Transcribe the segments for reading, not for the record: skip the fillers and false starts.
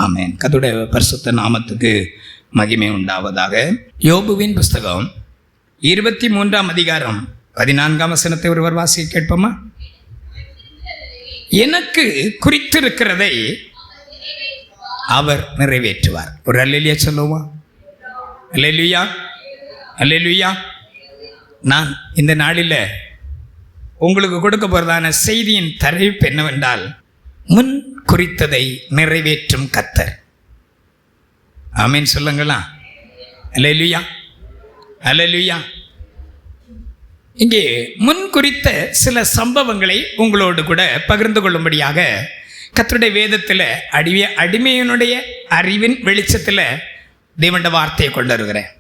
ஆமென். கர்த்தருடைய பரிசுத்த நாமத்துக்கு மகிமை உண்டாவதாக. யோபுவின் புஸ்தகம் 23ஆம் அதிகாரம் 14ஆம் வசனத்தை ஒருவர் வாசிக்க கேட்போமா? எனக்கு குறித்திருக்கிறதை அவர் நிறைவேற்றுவார். ஒரு அல்லேலூயா சொல்லுவா. அல்லேலூயா, அல்லேலூயா. நான் இந்த நாளில் உங்களுக்கு கொடுக்க போகிறதான செய்தியின் தலைப்பு என்னவென்றால், முன் குறித்ததை நிறைவேற்றும் கர்த்தர். ஆமென் சொல்லுங்களா. அல்லேலூயா, அல்லேலூயா. இங்கே முன் குறித்த சில சம்பவங்களை உங்களோடு கூட பகிர்ந்து கொள்ளும்படியாக கர்த்தருடைய வேதத்தில் அடிமையினுடைய அறிவின் வெளிச்சத்தில் தேவனுடைய வார்த்தையை கொண்டு வருகிறேன்.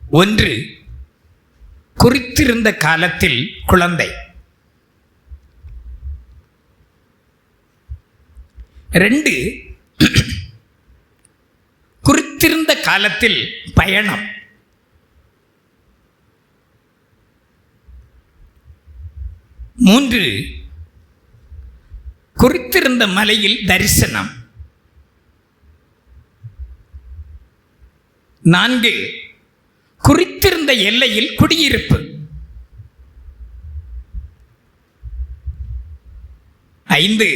ஒன்று, குறித்திருந்த காலத்தில் குழந்தை. 2, குறித்திருந்த காலத்தில் பயணம். 3, குறித்திருந்த மலையில் தரிசனம். 4, குறித்திருந்த எல்லையில் குடியிருப்பு. 5,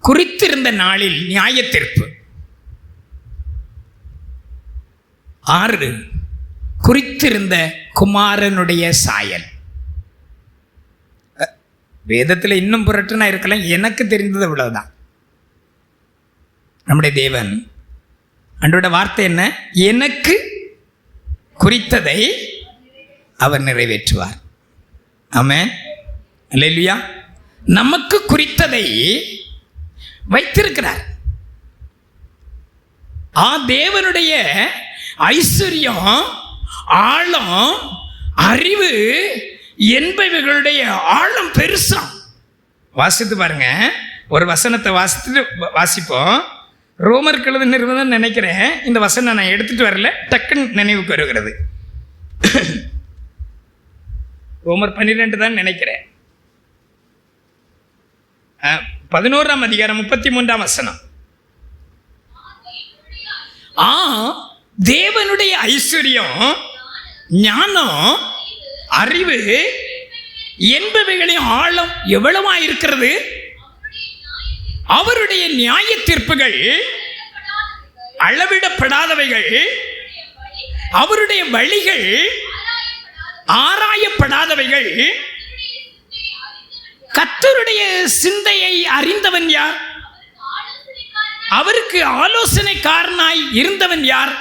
குறித்திருந்த நாளில் நியாயத்தீர்ப்பு. 6, குறித்திருந்த குமாரனுடைய சாயல். வேதத்தில் இன்னும் புரட்டுனா இருக்கலாம், எனக்கு தெரிந்தது இவ்வளவுதான். நம்முடைய தேவன் அன்றோட வார்த்தை என்ன? எனக்கு குறித்ததை அவர் நிறைவேற்றுவார். ஆமென், அல்லேலூயா. நமக்கு குறித்ததை வைத்திருக்கிறார். தேவனுடைய ஐஸ்வர்யம், ஆழம், அறிவு என்பவைகளுடைய ஆழம் பெருசாம். வாசித்து பாருங்க. ஒரு வசனத்தை வாசிப்போம். ரோமர் கழுது நிறுவனம் நினைக்கிறேன். இந்த வசனம் நான் எடுத்துட்டு வரல, டக்குன்னு நினைவுக்கு வருகிறது. ரோமர் 12 தான் நினைக்கிறேன். 11ஆம் அதிகாரம் 33ஆம் வசனம். தேவனுடைய ஐஸ்வர்யம், ஞானம், அறிவு என்பவைகளின் ஆழம் எவ்வளவா இருக்கிறது. அவருடைய நியாய தீர்ப்புகள் அளவிடப்படாதவைகள், அவருடைய வழிகள் ஆராயப்படாதவைகள். கர்த்தருடைய சிந்தையை அறிந்தவன் யார்? அவருக்கு ஆலோசனைக்காரனாய் இருந்தவன் யார்?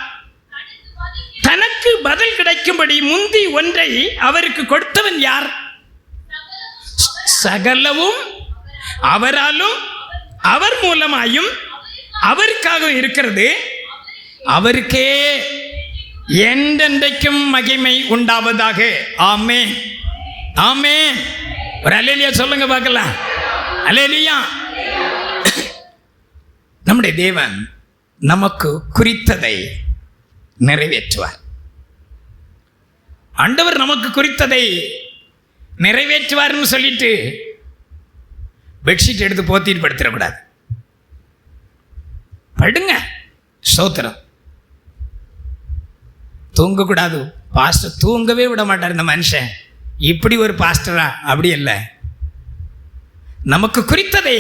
தனக்கு பதில் கிடைக்கும்படி முந்தி ஒன்றை அவருக்கு கொடுத்தவன் யார்? சகலவும் அவராலும் அவர் மூலமாயும் அவருக்காக இருக்கிறது. அவருக்கே என்றென்றைக்கும் மகிமை உண்டாவதாக. ஆமென், ஆமென். ஒரு அல்லேலூயா சொல்லுங்க பார்க்கலாம். அல்லேலூயா. நம்முடைய தேவன் நமக்கு குறித்ததை நிறைவேற்றுவார். ஆண்டவர் நமக்கு குறித்ததை நிறைவேற்றுவார்னு சொல்லிட்டு பெட்ஷீட் எடுத்து போத்திட்டு படுத்திடக்கூடாது. படுங்க, ஸ்தோத்திரம். தூங்கக்கூடாது. பாஸ்டர் தூங்கவே விட மாட்டார் இந்த மனுஷன். இப்படி ஒரு பாஸ்டரா? அப்படி இல்லை. நமக்கு குறித்ததை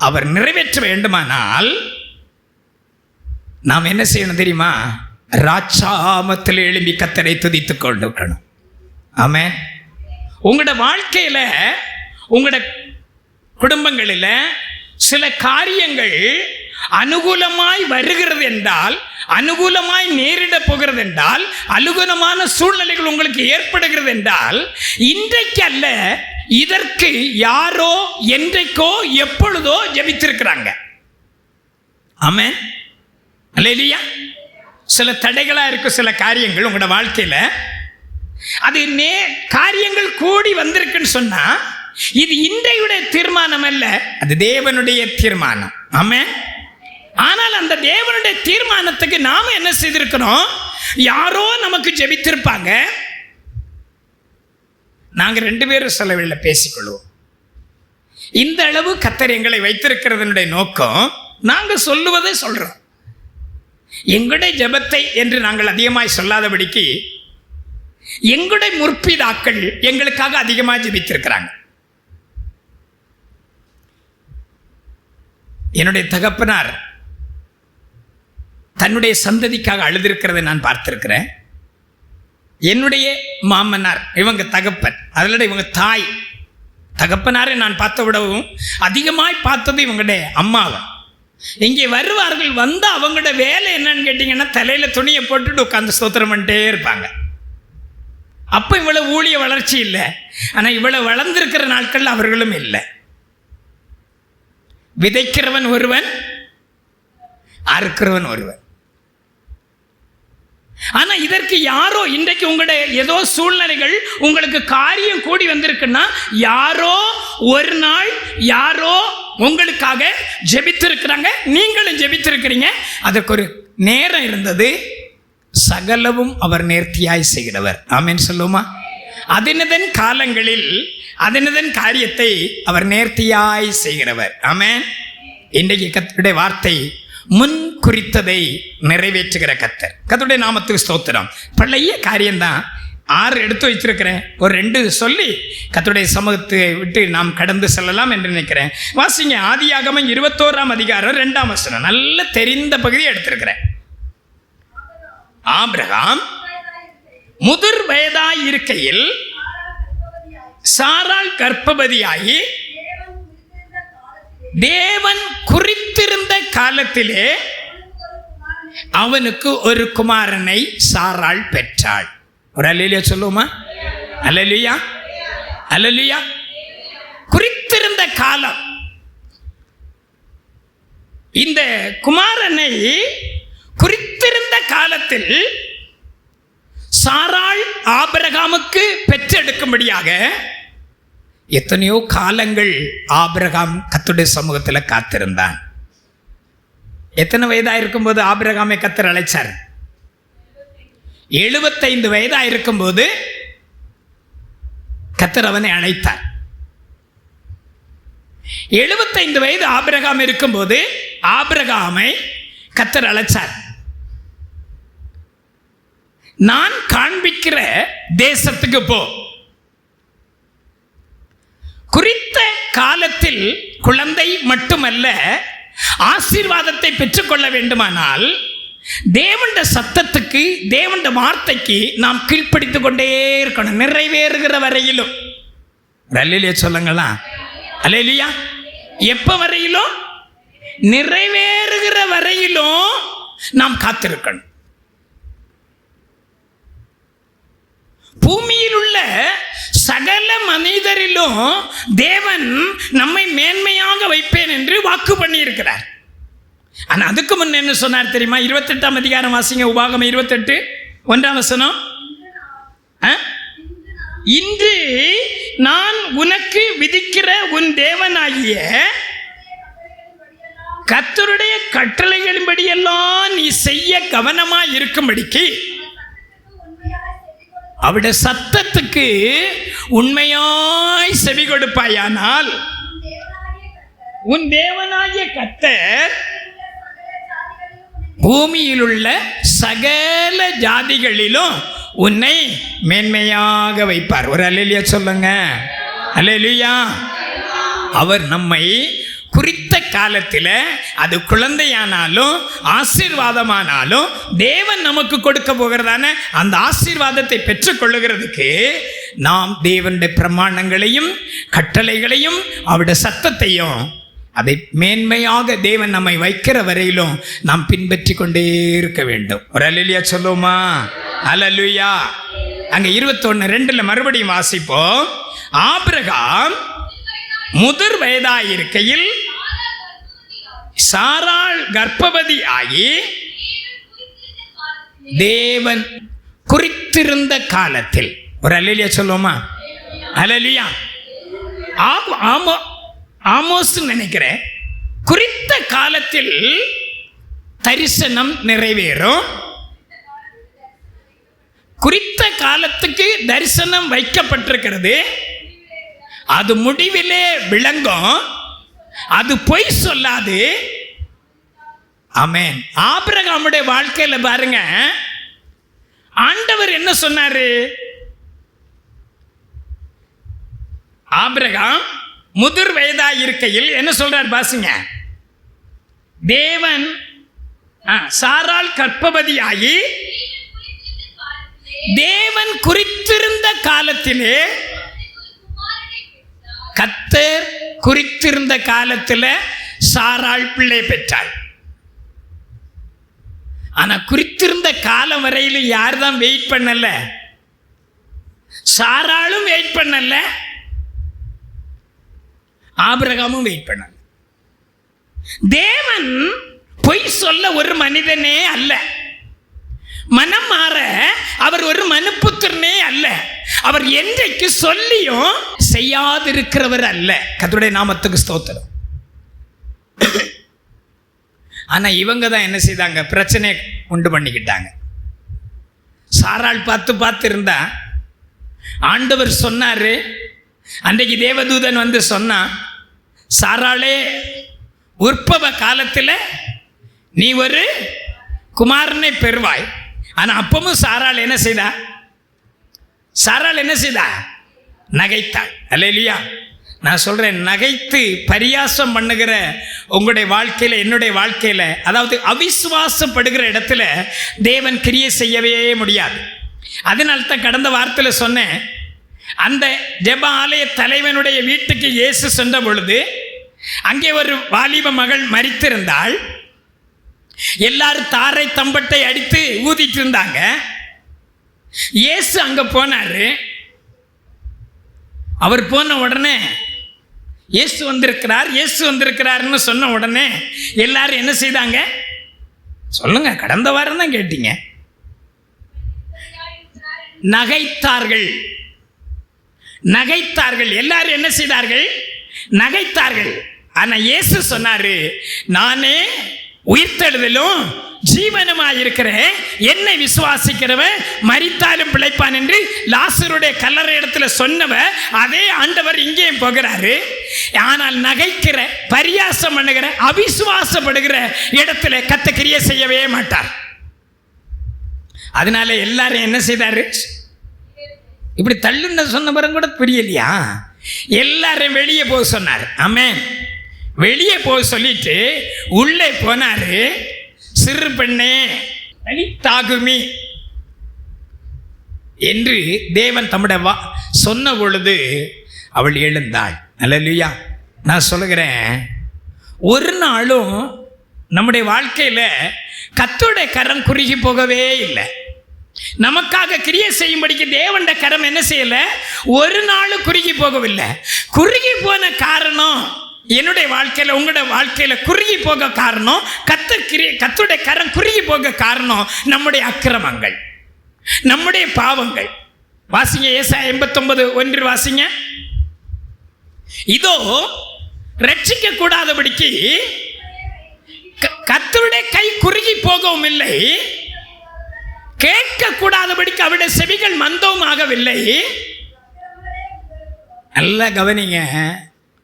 அவர் நிறைவேற்ற வேண்டுமானால் நாம் என்ன செய்யணும் தெரியுமா? ராட்சாமத்தில் எழும்பி கர்த்தரை துதித்துக் கொண்டிருக்கணும். ஆமென். உங்களோட வாழ்க்கையில, உங்களோட குடும்பங்களில் சில காரியங்கள் அனுகூலமாய் வருகிறது என்றால், அனுகூலமாய் நேரிட போகிறது என்றால், அனுகூலமான சூழ்நிலைகள் உங்களுக்கு ஏற்படுகிறது என்றால், இன்றைக்கு அல்ல, இதற்கு யாரோ என்றைக்கோ எப்பொழுதோ ஜெபித்திருக்கிறாங்க. ஆமென், அல்லேலூயா. சில தடைகளா இருக்கும் சில காரியங்கள் உங்களோட வாழ்க்கையில. அது காரியங்கள் கூடி வந்திருக்குன்னு சொன்னா, இது இன்றையுடைய தீர்மானம் அல்ல, அது தேவனுடைய தீர்மானம். ஆமென். ஆனால் அந்த தேவனுடைய தீர்மானத்துக்கு நாம என்ன செய்திருக்கிறோம்? யாரோ நமக்கு ஜெபித்திருப்பாங்க, நாங்க 2 பேரும் செலவில் பேசிக்கொள்வோம். இந்த அளவு கர்த்தர் எங்களை வைத்திருக்கிறதனுடைய நோக்கம், நாங்கள் சொல்லுவதை சொல்கிறோம். எங்களுடைய ஜெபத்தை என்று நாங்கள் அதிகமாய் சொல்லாதபடிக்கு எங்களுடைய முற்பிதாக்கள் எங்களுக்காக அதிகமாக ஜெபித்திருக்கிறாங்க. என்னுடைய தகப்பனார் தன்னுடைய சந்ததிக்காக அழுதிருக்கிறதை நான் பார்த்திருக்கிறேன். என்னுடைய மாமனார், இவங்க தகப்பன், அதில் இவங்க தாய், தகப்பனாரை நான் பார்த்த விடவும் அதிகமாய் பார்த்தது இவங்களுடைய அம்மாவை. இங்கே வருவார்கள், வந்து அவங்களோட வேலை என்னன்னு கேட்டிங்கன்னா தலையில் துணியை போட்டுட்டு உட்காந்து ஸ்தோத்திரம் பண்ணிட்டே இருப்பாங்க. அப்போ இவ்வளவு ஊழிய வளர்ச்சி இல்லை, ஆனால் இவ்வளவு வளர்ந்திருக்கிற நாட்கள் அவர்களும் இல்லை. விதைக்கிறவன் ஒருவன், அறுக்கிறவன் ஒருவன். ஆனா இதற்கு யாரோ இன்றைக்கு உங்களுடைய ஏதோ சூழ்நிலைகள் உங்களுக்கு காரியம் கூடி வந்திருக்குன்னா யாரோ ஒரு நாள் யாரோ உங்களுக்காக ஜெபித்திருக்கிறாங்க, நீங்களும் ஜெபித்திருக்கிறீங்க. அதற்கு ஒரு நேரம் இருந்தது. சகலவும் அவர் நேர்த்தியாய் செய்கிறவர். ஆமென் சொல்லுமா? அதனதன் காலங்களில் அதனதன் காரியத்தை அவர் நேர்த்தியாய் செய்கிறவர். ஆமென். இன்றைக்கு கர்த்தருடைய வார்த்தை முன் குறித்ததை நிறைவேற்றுகிற கர்த்தர். கர்த்தருடைய நாமத்துக்கு ஸ்தோத்திரம். பழைய காரியம்தான் 6 எடுத்து வச்சிருக்கிறேன். ஒரு 2 சொல்லி கர்த்தருடைய சமூகத்தை விட்டு நாம் கடந்து செல்லலாம் என்று நினைக்கிறேன். வாசிங்க, ஆதியாகமம் 21ஆம் அதிகாரம் 2ஆம் வசனம். நல்ல தெரிந்த பகுதியை எடுத்திருக்கிறேன். ஆபிரகாம் முதிர் வயதாய் இருக்கையில் சாராள் கர்ப்பவதியாகி தேவன் குறித்திருந்த காலத்திலே அவனுக்கு ஒரு குமாரனை சாராள் பெற்றாள். ஒரு அல்லேலூயா சொல்லுமா? அல்லேலூயா, அல்லேலூயா. குறித்திருந்த காலம். இந்த குமாரனை குறித்திருந்த காலத்தில் சாராள் ஆபிரகாமுக்கு பெற்றெடுக்கும்படியாக எத்தனையோ காலங்கள் ஆபிரகாம் கர்த்தருடைய சமூகத்தில் காத்திருந்தான். எத்தனை வயதாக இருக்கும்போது ஆபிரகாமை கர்த்தர் அழைச்சார்? 75 வயதாக இருக்கும்போது கர்த்தர் அவனை அழைத்தார். 75 வயது ஆபிரகாம் இருக்கும்போது ஆபிரகாமை கர்த்தர் அழைச்சார். நான் காண்பிக்கிற தேசத்துக்கு போ. குறித்த காலத்தில் குழந்தை மட்டுமல்ல, ஆசீர்வாதத்தை பெற்றுக்கொள்ள வேண்டுமானால் தேவனுடைய சத்தத்துக்கு, தேவனுடைய வார்த்தைக்கு நாம் கீழ்ப்படித்துக் கொண்டே இருக்கணும், நிறைவேறுகிற வரையிலும். அல்லேலூயா சொல்லுங்களா? அல்லேலூயா. எப்ப வரையிலும்? நிறைவேறுகிற வரையிலும் நாம் காத்திருக்கணும். பூமியில் உள்ள சகல மனிதரிலும் தேவன் நம்மை மேன்மையாக வைப்பேன் என்று வாக்கு பண்ணி இருக்கிறார். ஆனா அதுக்கு முன்ன என்ன சொன்னார் தெரியுமா? 28ஆம் அதிகாரம் வாசிங்க. உபாகமம் 28 1ஆம் வசனம். இன்று நான் உனக்கு விதிக்கிற உன் தேவனாகிய கர்த்தருடைய கட்டளைகளின்படியெல்லாம் நீ செய்ய கவனமாய் இருக்கும்படிக்கு அவருடைய சத்தத்துக்கு உண்மையாய் செவி கொடுப்பாயானால் உன் தேவனாகிய கர்த்தர் பூமியில் உள்ள சகல ஜாதிகளிலும் உன்னை மேன்மையாக வைப்பார். ஒரு அல்லேலூயா சொல்லுங்க. அல்லேலூயா. அவர் நம்மை குறித்த காலத்தில், அது குழந்தையானாலும் ஆசீர்வாதமானாலும் தேவன் நமக்கு கொடுக்க போகிறதான அந்த ஆசீர்வாதத்தை பெற்றுக்கொள்ளுகிறதுக்கு நாம் தேவனுடைய பிரமாணங்களையும் கட்டளைகளையும் அவருடைய சத்தத்தையும் அதை மேன்மையாக தேவன் நம்மை வைக்கிற வரையிலும் நாம் பின்பற்றி கொண்டே இருக்க வேண்டும். ஒரு அல்லேலூயா சொல்லுமா? அல்லேலூயா. அங்க 21:2 மறுபடியும் வாசிப்போம். ஆபிரகாம் முதிர் வயதாயிருக்கையில் சாராள் கர்ப்பவதி ஆகி தேவன் குறித்திருந்த காலத்தில். ஒரு அல்லேலூயா சொல்லுமா? அல்லேலூயா. ஆமோஸ் நினைக்கிறேன், குறித்த காலத்தில் தரிசனம் நிறைவேறும். குறித்த காலத்துக்கு தரிசனம் வைக்கப்பட்டிருக்கிறது. அது முடிவிலே விளங்கும். அது பொய் சொல்லாது. ஆமென். ஆபிரகாமுடைய வாழ்க்கையில பாருங்க, ஆண்டவர் என்ன சொன்னாரு? ஆபிரகாம் முதிர் வயதாய் இருக்கையில் என்ன சொல்றார் பாசுங்க, தேவன் சாராள் கர்ப்பவதியாகி தேவன் குறித்திருந்த காலத்திலே, கர்த்தர் குறித்திருந்த காலத்தில் சாராள் பிள்ளை பெற்றாள். ஆனா குறித்திருந்த காலம் வரையில் யார் தான் வெயிட் பண்ணல? சாராளும் வெயிட் பண்ணல, ஆபிரகாமும் வெயிட் பண்ணல. தேவன் பொய் சொல்ல ஒரு மனிதனே அல்ல, மனம் மாற அவர் ஒரு மனுப்புத்திரனே அல்ல, அவர் என்றைக்கு சொல்லியும் செய்யாதிருக்கிறவர் அல்ல. கர்த்தருடைய நாமத்துக்கு ஸ்தோத்திரம். ஆனா இவங்க தான் என்ன செய்தாங்க? பிரச்சனை உண்டு பண்ணிக்கிட்டாங்க. சாராள் பார்த்து இருந்தா, ஆண்டவர் சொன்னாரு, அன்றைக்கு தேவதூதன் வந்து சொன்னான், சாராளே உற்பவ காலத்தில் நீ ஒரு குமாரனை பெறுவாய். ஆனா அப்பவும் சாராள் என்ன செய்தா? சாராள் என்ன செய்தா? நகைத்தாள். அல்லேலூயா. நான் சொல்றேன், நகைத்து பரியாசம் பண்ணுகிற உங்களுடைய வாழ்க்கையில, என்னுடைய வாழ்க்கையில, அதாவது அவிசுவாசப்படுகிற இடத்துல தேவன் கிரியை செய்யவே முடியாது. அதனால தான் கடந்த வாரத்தில் சொன்னேன், அந்த ஜெப ஆலய தலைவனுடைய வீட்டுக்கு இயேசு சென்ற பொழுது அங்கே ஒரு வாலிப மகள் மரித்திருந்தாள். எல்லாரும் தாரை தம்பட்டை அடித்து ஊதிட்டு இருந்தாங்க. இயேசு அங்க போனாரு. அவர் போன உடனே இயேசு வந்திருக்கிறார்னு சொன்ன உடனே எல்லாரும் என்ன செய்தாங்க? சொல்லுங்க, கடந்த வாரம் தான் கேட்டீங்க. நகைத்தார்கள். எல்லாரும் என்ன செய்தார்கள்? நகைத்தார்கள். ஆனா இயேசு சொன்னாரு, நானே உயிர்த்தெழுதலும் ஜீவனுமாயிருக்கிறேன், என்னை விசுவாசிக்கிறவன் மரித்தாலும் பிழைப்பான் என்று லாசருடைய கல்லறை இடத்துல சொன்னவ அதே ஆண்டவர் இங்கேயும் போகிறாரு. ஆனால் நகைக்கிற, பரியாசம் பண்ணுகிற, அவிசுவாசப்படுகிற இடத்துல கர்த்தர் கிரியை செய்யவே மாட்டார். அதனால எல்லாரும் என்ன செய்தாரு? இப்படி தள்ளுன்னு சொன்ன பிறகு கூட புரியலையா? எல்லாரும் வெளியே போக சொன்னார். ஆமென். வெளியே போக சொல்லிட்டு உள்ளே போனாரு. சிறு பெண்ணே தாகுமி என்று தேவன் தம்முடைய சொன்ன பொழுது அவள் எழுந்தாள். அல்லேலூயா. நான் சொல்லுகிறேன், ஒரு நாளும் நம்முடைய வாழ்க்கையில கர்த்தருடைய கரம் குறுகி போகவே இல்லை. நமக்காக கிரியை செய்யும்படிக்கு தேவனுடைய கரம் என்ன செய்யல? ஒரு நாளும் குறுகி போகவில்லை. குறுகி போன காரணம், என்னுடைய வாழ்க்கையில, உங்களுடைய வாழ்க்கையில குறுகி போக காரணம், கர்த்தருடைய கரம் குறுகி போக காரணம் நம்முடைய அக்கிரமங்கள், நம்முடைய பாவங்கள். வாசிங்க, ஏசாயா 89:1 வாசிங்க. இதோ ரட்சிக்க கூடாதபடிக்கு கர்த்தருடைய கை குறுகி போகவும் இல்லை, கேட்க கூடாதபடிக்கு அவருடைய செவிகள் மந்தவும் ஆகவில்லை. நல்ல கவனிங்க,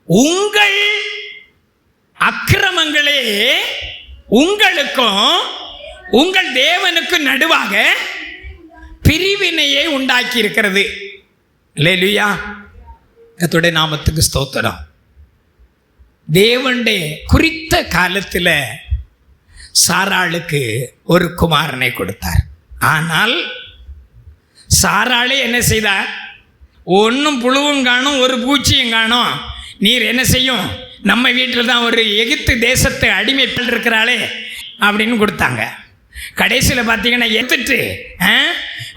உங்கள் அக்கிரமங்களே உங்களுக்கும் உங்கள் தேவனுக்கும் நடுவாக பிரிவினையை உண்டாக்கி இருக்கிறது. அல்லேலூயா. கர்த்தருடைய நாமத்துக்கு ஸ்தோத்திரம். தேவனுடைய குறித்த காலத்தில் சாராளுக்கு ஒரு குமாரனை கொடுத்தார். ஆனால் சாராளே என்ன செய்தார்? ஒன்றும் புழுவும் காணும், ஒரு பூச்சியும் காணும், நீர் என்ன செய்யும், நம்ம வீட்டில் தான் ஒரு எகிப்து தேசத்தை அடிமைப்பட்டு இருக்கிறாளே அப்படின்னு கொடுத்தாங்க. கடைசியில் பார்த்தீங்கன்னா எடுத்துட்டு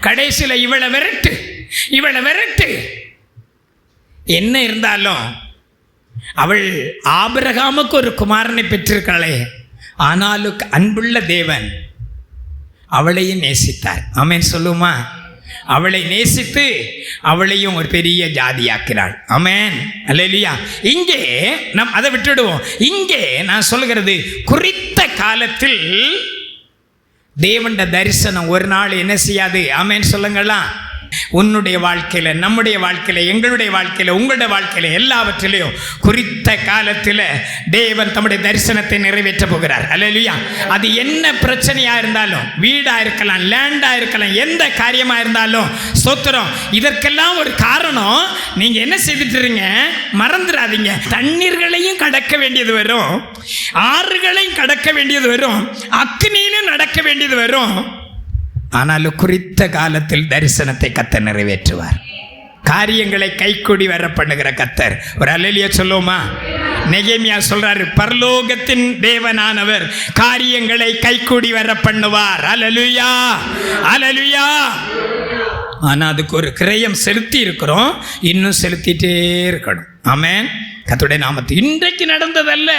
கடைசியில் இவளை விரட்டு. என்ன இருந்தாலும் அவள் ஆபிரகாமுக்கு ஒரு குமாரனை பெற்றிருக்காளே, ஆனாலும் அன்புள்ள தேவன் அவளையும் நேசித்தார். ஆமென் சொல்லுமா? அவளை நேசித்து அவளையும் ஒரு பெரிய ஜாதியாக்கிறாள். ஆமென். அல்லேலூயா. இங்கே நாம் அதை விட்டுடுவோம். இங்கே நான் சொல்கிறது, குறித்த காலத்தில் தேவனுடைய தரிசனம் ஒரு நாள் என்ன செய்யாது? ஆமென் சொல்லுங்களா. உன்னுடைய வாழ்க்கையில, நம்முடைய வாழ்க்கையில, எங்களுடைய வாழ்க்கையில, உங்களுடைய வாழ்க்கையில எல்லாவற்றிலையும் குறித்த காலத்தில் தேவன் தம்முடைய தரிசனத்தை நிறைவேற்ற போகிறார். அல்லேலூயா. அது என்ன பிரச்சனையா இருந்தாலும், வீடா இருக்கலாம், லேண்டா இருக்கலாம், எந்த காரியமா இருந்தாலும் ஸ்தோத்திரம். இதற்கெல்லாம் ஒரு காரணம், நீங்க என்ன செய்துட்டு மறந்துடாதீங்க. தண்ணீர்களையும் கடக்க வேண்டியது வரும், ஆறுகளையும் கடக்க வேண்டியது வரும், அக்னியிலும் நடக்க வேண்டியது வரும். ஆனாலும் குறித்த காலத்தில் தரிசனத்தை கர்த்தர் நிறைவேற்றுவார். காரியங்களை கைக்கூடி வர பண்ணுகிற கர்த்தர். ஒரு அல்லேலூயா சொல்லுவோமா? நெகேமியா சொல்றாரு, பரலோகத்தின் தேவனானவர் காரியங்களை கைக்கூடி வர பண்ணுவார். அல்லேலூயா, அல்லேலூயா. ஆனா அதுக்கு ஒரு கிரயம் செலுத்தி இருக்கிறோம், இன்னும் செலுத்திட்டே இருக்கணும். ஆமென். கர்த்தருடைய நாமத்தை. இன்றைக்கு நடந்ததல்ல,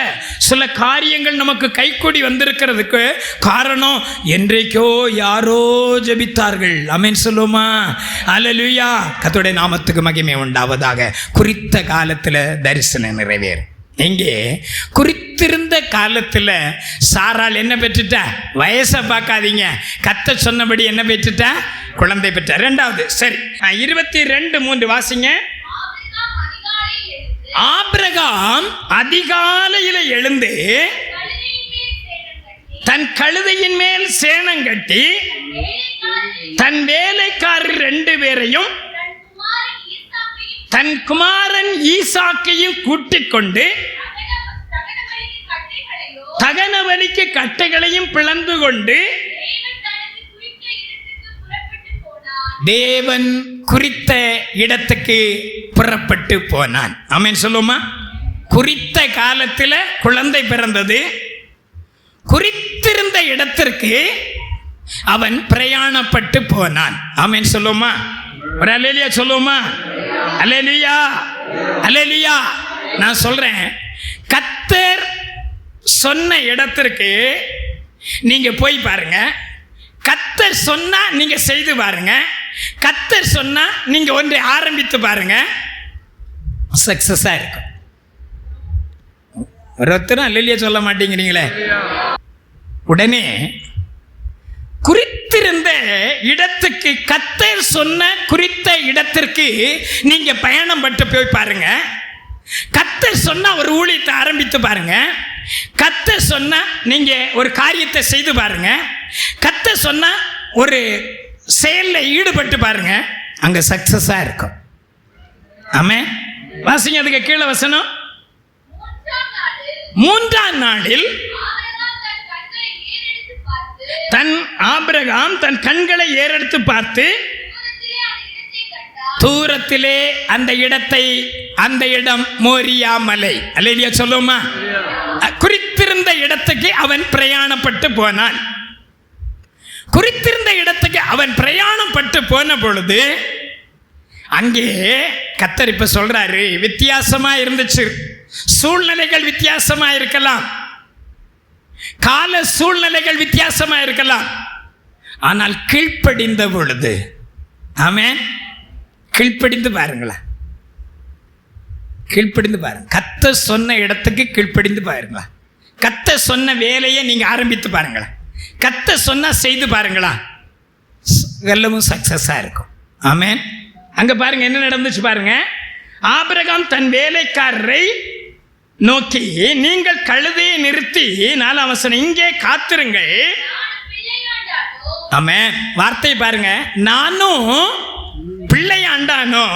சில காரியங்கள் நமக்கு கைக்கூடி வந்திருக்கிறதுக்கு காரணம் என்றைக்கோ யாரோ ஜெபித்தார்கள். ஆமென் சொல்லுமா? அல்லேலூயா. கர்த்தருடைய நாமத்துக்கு மகிமை உண்டாவதாக. குறித்த காலத்தில் தரிசனம் நிறைவேறும். இங்கே குறித்திருந்த காலத்தில் சாராள் என்ன பெற்றுட்டா? வயசை பார்க்காதீங்க, கர்த்தர் சொன்னபடி என்ன பெற்றுட்டா? குழந்தை பெற்ற. ரெண்டாவது சரி, 22:3 வாசிங்க. ஆபிரகாம் அதிகாலையில் எழுந்து தன் கழுதையின் மேல் சேணம் கட்டி தன் வேலைக்காரர் 2 பேரையும் தன் குமாரன் ஈசாக்கையும் கூட்டிக் கொண்டு தகனபலிக்கு கட்டைகளையும் பிளந்து கொண்டு தேவன் குறித்த இடத்துக்கு புறப்பட்டு போனான். ஆமென் சொல்லுமா? குறித்த காலத்தில் குழந்தை பிறந்தது, குறித்திருந்த இடத்திற்கு அவன் பிரயாணப்பட்டு போனான். ஆமென் சொல்லுமா? ஒரு அல்லேலூயா சொல்லுமா? அல்லேலூயா, அல்லேலூயா. நான் சொல்றேன், கர்த்தர் சொன்ன இடத்திற்கு நீங்க போய் பாருங்க. கர்த்தர் சொன்னா நீங்க செய்து பாருங்க. கர்த்தர் சொன்னா நீங்க ஒன்றை ஆரம்பித்து பாருங்க, சக்சஸா இருக்கும். ஒருத்தரும் அல்லேலூயா சொல்ல மாட்டேங்கிறீங்களே. உடனே குறித்திருந்த இடத்துக்கு, கர்த்தர் சொன்ன குறித்த இடத்திற்கு நீங்க பயணம் பட்டு போய் பாருங்க. கர்த்தர் சொன்னா ஒரு ஊழியத்தை ஆரம்பித்து பாருங்க. கர்த்தர் சொன்னா நீங்க ஒரு காரியத்தை செய்து பாருங்க. கர்த்தர் சொன்னா ஒரு செயலில் ஈடுபட்டு பாருங்க, அங்க சக்சஸா இருக்கும். ஆமென். வாசிங்க அதுக்கு கீழே வசனம். 3ஆம் நாளில் ஆபிரகாம் தன் கண்களை ஏறெடுத்து பார்த்து தூரத்திலே அந்த இடம் மோரியா மலை. அல்லேலூயா சொல்லுமா? குறித்திருந்த இடத்துக்கு அவன் பிரயாணப்பட்டு போனான். குறித்திருந்த இடத்துக்கு அவன் பிரயாணப்பட்டு போன பொழுது அங்கே கர்த்தர் இப்ப சொல்றாரு, வித்தியாசமா இருந்துச்சு. சூழ்நிலைகள் வித்தியாசமா இருக்கலாம், கால சூழ்நிலைகள் வித்தியாசமா இருக்கலாம். ஆனால் கீழ்ப்படிந்த பொழுது, ஆமென், கீழ்ப்படிந்து பாருங்களேன், கீழ்ப்படிந்து பாருங்க. கர்த்தர் சொன்ன இடத்துக்கு கீழ்ப்படிந்து பாருங்களா. கர்த்தர் சொன்ன வேலையை நீங்க ஆரம்பித்து பாருங்களேன். கர்த்தர் சொன்னா செய்து பாருங்களா, எல்லாமும் சக்சஸா இருக்கும். ஆமென். அங்க பாருங்க என்ன நடந்துச்சு பாருங்க. ஆபிரகாம் தன் வேலைக்காரரை நோக்கி, நீங்கள் கழுதையை நிறுத்தி, 4ஆம் வசனம், இங்கே காத்திருங்கள். ஆமென். வார்த்தை பாருங்க, நானும் பிள்ளையாண்டானோ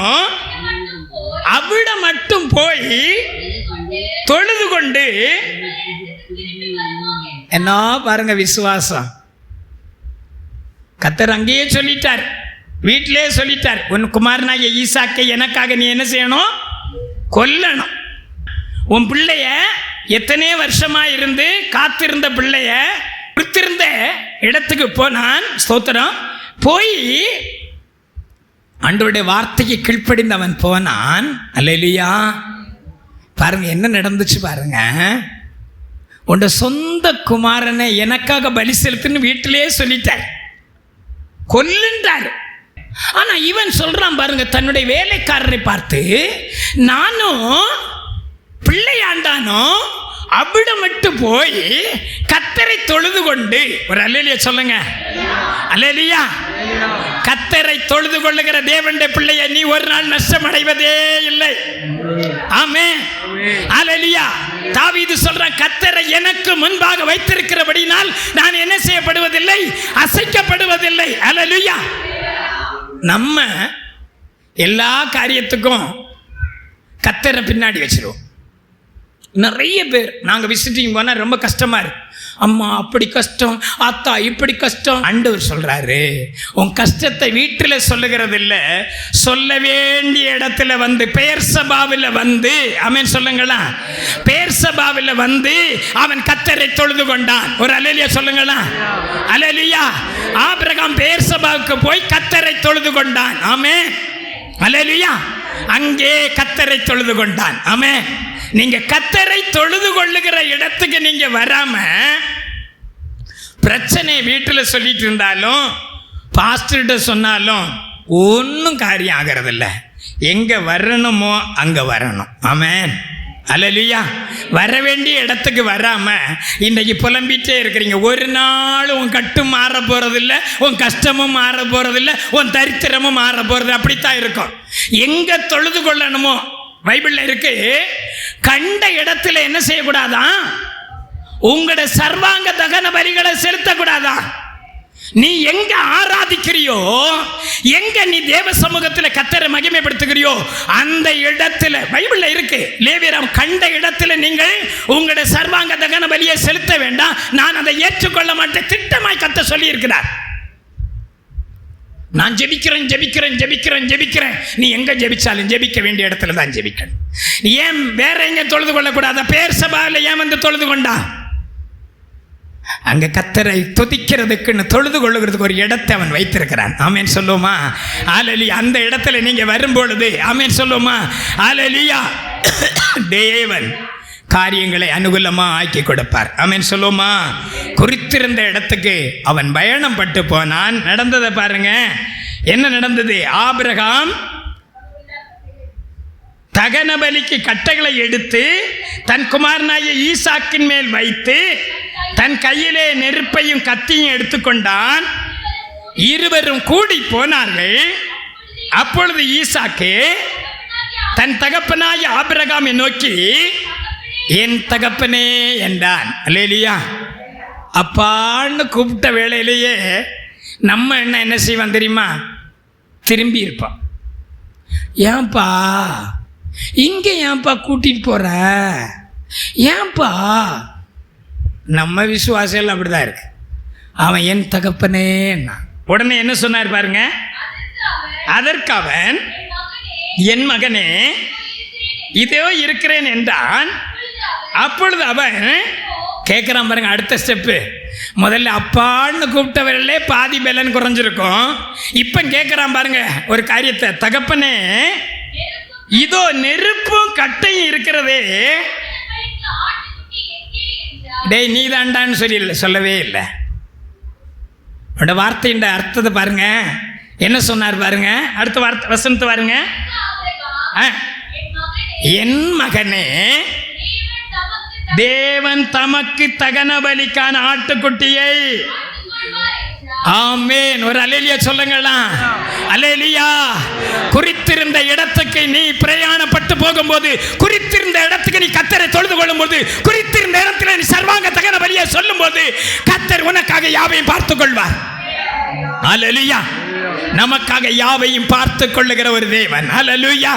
அவிட மட்டும் போய் தொழுது கொண்டு. என்ன பாருங்க விசுவாசம். கர்த்தர் அங்கேயே சொல்லிட்டார், வீட்டிலே சொல்லிட்டார், உன் குமாரனாகிய ஈசாக்கை எனக்காக நீ என்ன செய்யணும்? கொல்லணும். உன் பிள்ளைய எத்தனை வருஷமா இருந்து காத்திருந்த பிள்ளைய கொடுத்திருந்த இடத்துக்கு போனான். ஸ்தோத்திரம். போய் ஆண்டவருடைய வார்த்தைக்கு கீழ்ப்படிந்து அவன் போனான். அல்லேலூயா. பாருங்க என்ன நடந்துச்சு பாருங்க. உன் சொந்த குமாரனை எனக்காக பலி செலுத்துன்னு வீட்டிலே சொல்லிட்டார், கொல்லுன்றார். ஆனா இவன் சொல்றான் பாருங்க, தன்னுடைய வேலைக்காரரை பார்த்து, நானும் பிள்ளையாண்டானோ அவிடம் விட்டு போய் கர்த்தரை தொழுது கொண்டு, ஒரு அல்லேலூயா சொல்லுங்க. அல்லேலூயா. கர்த்தரை தொழுது கொள்ளுகிற தேவனுடைய பிள்ளையை நீ ஒரு நாள் நஷ்டம் அடைவதே இல்லை. ஆமென். அல்லேலூயா. தாவீது சொல்றான், கர்த்தரை எனக்கு முன்பாக வைத்திருக்கிறபடினால் நான் என்ன செய்யப்படுவதில்லை, அசைக்கப்படுவதில்லை. அல்லேலூயா. நம்ம எல்லா காரியத்துக்கும் கர்த்தரை பின்னாடி வச்சிருவோம். நிறைய பேர் நாங்கள் விசிட்டிங் போனால் ரொம்ப கஷ்டமாக இருக்கு. அம்மா அப்படி கஷ்டம், அத்தா இப்படி கஷ்டம். ஆண்டவர் சொல்கிறாரு, உன் கஷ்டத்தை வீட்டில் சொல்லுகிறது இல்லை, சொல்ல வேண்டிய இடத்துல வந்து பெயர் சபாவில் வந்து, ஆமென் சொல்லுங்களா, பெயர் சபாவில் வந்து அவன் கர்த்தரை தொழுது கொண்டான். ஒரு அல்லேலூயா சொல்லுங்களா. அல்லேலூயா. ஆபிரகாம் பெயர் சபாவுக்கு போய் கர்த்தரை தொழுது கொண்டான். ஆமென். அல்லேலூயா. அங்கே கர்த்தரை தொழுது கொண்டான். ஆமென். நீங்க கர்த்தரை தொழுது கொள்ளுகிற இடத்துக்கு நீங்க வராம பிரச்சனை வீட்டில் சொல்லிட்டு இருந்தாலும் பாஸ்டர்கிட்ட சொன்னாலும் ஒன்றும் காரியம் ஆகிறது இல்லை. எங்க வரணுமோ அங்க வரணும். ஆமென். அல்லேலூயா. வர வேண்டிய இடத்துக்கு வராம இன்னைக்கு புலம்பிட்டே இருக்கிறீங்க. ஒரு நாள் உன் கட்டும் மாற போறதில்லை, உன் கஷ்டமும் மாற போறதில்லை, உன் தரித்திரமும் மாற போறது. அப்படித்தான் இருக்கும். எங்க தொழுது கொள்ளணுமோ, பைபிள்ல இருக்கு, கண்ட இடத்துல என்ன செய்யக்கூடாதான், உங்களோட சர்வாங்க தகன பலிகளை செலுத்தக்கூடாதான். நீ எங்க ஆராதிக்கிறியோ, எங்க நீ தேவ சமூகத்தில் கர்த்தரை மகிமைப்படுத்துகிறியோ அந்த இடத்துல, பைபிள்ல இருக்கு, லேவியராம் கண்ட இடத்துல நீங்கள் உங்களோட சர்வாங்க தகன பலியை செலுத்த வேண்டாம், நான் அதை ஏற்றுக்கொள்ள மாட்டேன், திட்டமாய் கர்த்தர் சொல்லி இருக்கிறார். நான் ஜெபிக்கிறேன் ஜெபிக்கிறேன் ஜெபிக்கிறேன் ஜெபிக்கிறேன். நீ எங்க ஜெபிச்சாலும் ஜெபிக்க வேண்டிய இடத்துல தான் ஜெபிக்கணும். நீ ஏன் வேற எங்க தொழுது கொள்ளக்கூடாத? பேர் சபாவில் ஏன் வந்து தொழுது கொண்டா? அங்க கர்த்தரை துதிக்கிறதுக்குன்னு தொழுது கொள்ளுகிறதுக்கு ஒரு இடத்தை அவன் வைத்திருக்கிறான். ஆமென் சொல்லுமா. அல்லேலூயா. அந்த இடத்துல நீங்க வரும்பொழுது ஆமென் சொல்லுமா. அல்லேலூயா. தேவன் காரியங்களை அனுகூலமா ஆக்கி கொடுப்பார். ஆமென் சொல்லுமா. குறித்திருந்த இடத்துக்கு அவன் பயணம் பட்டு போனான். நடந்ததை பாருங்க. என்ன நடந்தது? ஆபிரகாம் தகன பலிக்கு கட்டைகளை எடுத்து தன் குமாரனாகிய ஈசாக்கின் மேல் வைத்து தன் கையிலே நெருப்பையும் கத்தியும் எடுத்துக்கொண்டான். இருவரும் கூடி போனார்கள். அப்பொழுது ஈசாக்கு தன் தகப்பனாகிய ஆபிரகாமை நோக்கி, என் தகப்பனே என்றான். அல்லேலூயா. அப்பான்னு கூப்பிட்ட வேளையிலேயே நம்ம என்ன செய்வான் தெரியுமா? திரும்பி இருப்பான். ஏன்பா இங்கே ஏன்பா கூட்டிட்டு போற? ஏன்பா? நம்ம விசுவாசம் அப்படிதான் இருக்கு. அவன் என் தகப்பனே. உடனே என்ன சொன்னார் பாருங்க. அதற்கு அவன், என் மகனே இதோ இருக்கிறேன் என்றான். அப்பொழுது அவன் கேட்குறான் பாருங்க. அடுத்த ஸ்டெப்பு, முதல்ல அப்பான்னு கூப்பிட்டவர்களே பாதி பலன் குறைஞ்சிருக்கும். இப்போ கேட்குறான் பாருங்க ஒரு காரியத்தை. தகப்பனே இதோ நெருப்பும் கட்டையும் இருக்கிறதே. டேய் நீ தாண்டான்னு சொல்லவே இல்லை. அவனோட வார்த்தையின் அர்த்தத்தை பாருங்க. என்ன சொன்னார் பாருங்க. அடுத்த வார்த்தை வசனத்தை பாருங்க. என் மகனே தேவன் தமக்கு தகன பலிக்கான ஆட்டுக்குட்டியை. ஆமென். ஒரு அல்லேலூயா சொல்லுங்களா. அல்லேலூயா. குறித்திருந்த இடத்துக்கு நீ பிரயாணப்பட்டு போகும்போது, குறித்திருந்த இடத்துக்கு நீ கர்த்தரை தொழுது கொள்ளும் போது, குறித்திருந்த இடத்துல நீ சர்வாங்க தகன பலியை சொல்லும் போது கர்த்தர் உனக்காக யாவையும் பார்த்துக் கொள்வார். அல்லேலூயா. நமக்காக யாவையும் பார்த்து கொள்ளுகிற ஒரு தேவன். அல்லேலூயா.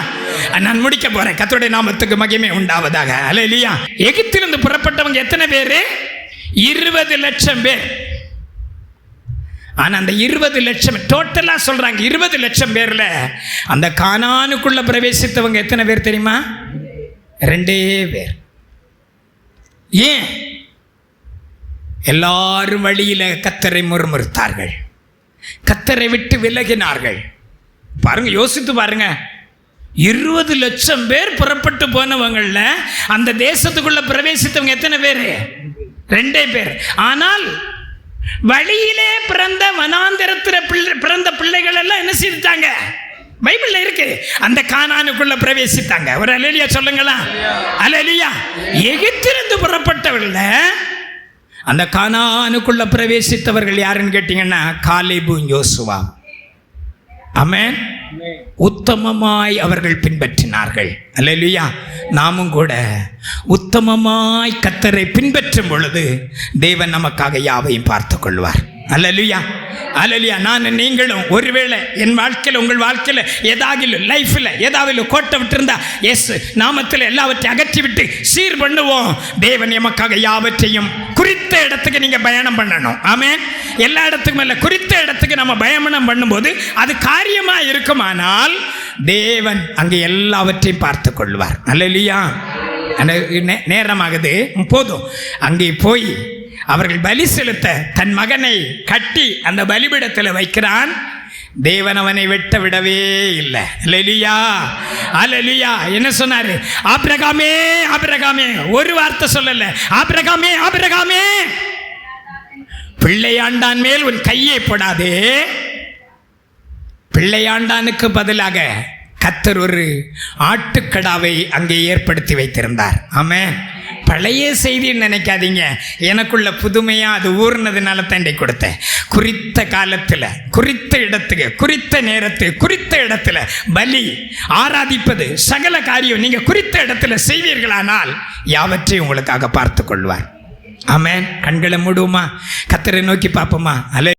நான் முடிக்க போறேன். கர்த்தருடைய நாமத்துக்கு மகிமை உண்டாவதாக. அல்லேலூயா. எகிப்திலிருந்து புறப்பட்டவங்க எத்தனை பேர்? 20 லட்சம் பேர். ஆனா அந்த 20 லட்சம் டோட்டலா சொல்றாங்க. 20 லட்சம் பேர்ல அந்த கானானுக்குள்ள பிரவேசித்தவங்க எத்தனை பேர் தெரியுமா? 2 பேர். ஏன்? எல்லாரும் வழியில கர்த்தரை முறுமுறுத்தார்கள், கர்த்தரை விட்டு விலகினார்கள். பாருங்க, யோசித்து பாருங்க. 20 லட்சம் பேர் புறப்பட்டு போனவங்கள்ல அந்த தேசத்துக்குள்ள பிரவேசித்தவங்க எத்தனை பேர்? 2 பேர். ஆனால் வழியிலே பிறந்த வனாந்திரத்தில் பிறந்த பிள்ளைகள் எல்லாம் என்ன செய்துட்டாங்க? பைபிள்ல இருக்கு. அந்த கானானுக்குள்ள பிரவேசித்தாங்க. ஒரு அல்லேலூயா சொல்லுங்களா. அல்லேலூயா. எகிப்திலிருந்து புறப்பட்டவர்கள அந்த கானானுக்குள்ள பிரவேசித்தவர்கள் யாருன்னு கேட்டீங்கன்னா காலேபு, யோசுவா. ஆமென். உத்தமமாய் அவர்கள் பின்பற்றினார்கள். அல்லேலூயா. நாமும் கூட உத்தமமாய் கர்த்தரை பின்பற்றும் பொழுது தேவன் நமக்காக யாவையும் பார்த்து கொள்வார். அல்லேலூயா. அல்லேலூயா. நான் நீங்களும் ஒருவேளை என் வாழ்க்கையில் உங்கள் வாழ்க்கையில் ஏதாகிலும் லைஃப்பில் ஏதாவது கோட்டை விட்டுருந்தா எஸ் நாமத்தில் எல்லாவற்றையும் அகற்றி விட்டு சீர் பண்ணுவோம். தேவன் எமக்காக யாவற்றையும் குறித்த இடத்துக்கு நீங்கள் பயணம் பண்ணணும். ஆமென். எல்லா இடத்துக்கும் இல்லை, குறித்த இடத்துக்கு நம்ம பயணம் பண்ணும்போது அது காரியமாக இருக்குமானால் தேவன் அங்கே எல்லாவற்றையும் பார்த்து கொள்வார். அல்லேலூயா. நேரமாகுது, போதும். அங்கே போய் அவர்கள் பலி செலுத்த தன் மகனை கட்டி அந்த பலிபீடத்தில் வைக்கிறான். தேவன் அவனை வெட்ட விடவே இல்லை. அல்லேலூயா. அல்லேலூயா. என்ன சொன்னாரு? ஆபிரகாமே, ஆபிரகாமே. ஒரு வார்த்தை சொல்லல. ஆபிரகாமே, ஆபிரகாமே, பிள்ளையாண்டான் மேல் உன் கையை போடாதே. பிள்ளையாண்டானுக்கு பதிலாக கர்த்தர் ஒரு ஆட்டுக்கடாவை அங்கே ஏற்படுத்தி வைத்திருந்தார். ஆமென். பழைய செய்தின்னு நினைக்காதீங்க, எனக்குள்ள புதுமையாக அது ஊர்னதுனால தாண்டி கொடுத்தேன். குறித்த காலத்தில், குறித்த இடத்துக்கு, குறித்த நேரத்துக்கு, குறித்த இடத்துல பலி ஆராதிப்பது சகல காரியம் நீங்கள் குறித்த இடத்துல செய்வீர்களானால் யாவற்றையும் உங்களுக்காக பார்த்து கொள்வார். ஆமென். கண்களை மூடுவோமா? கர்த்தரை நோக்கி பார்ப்போமா? அல்ல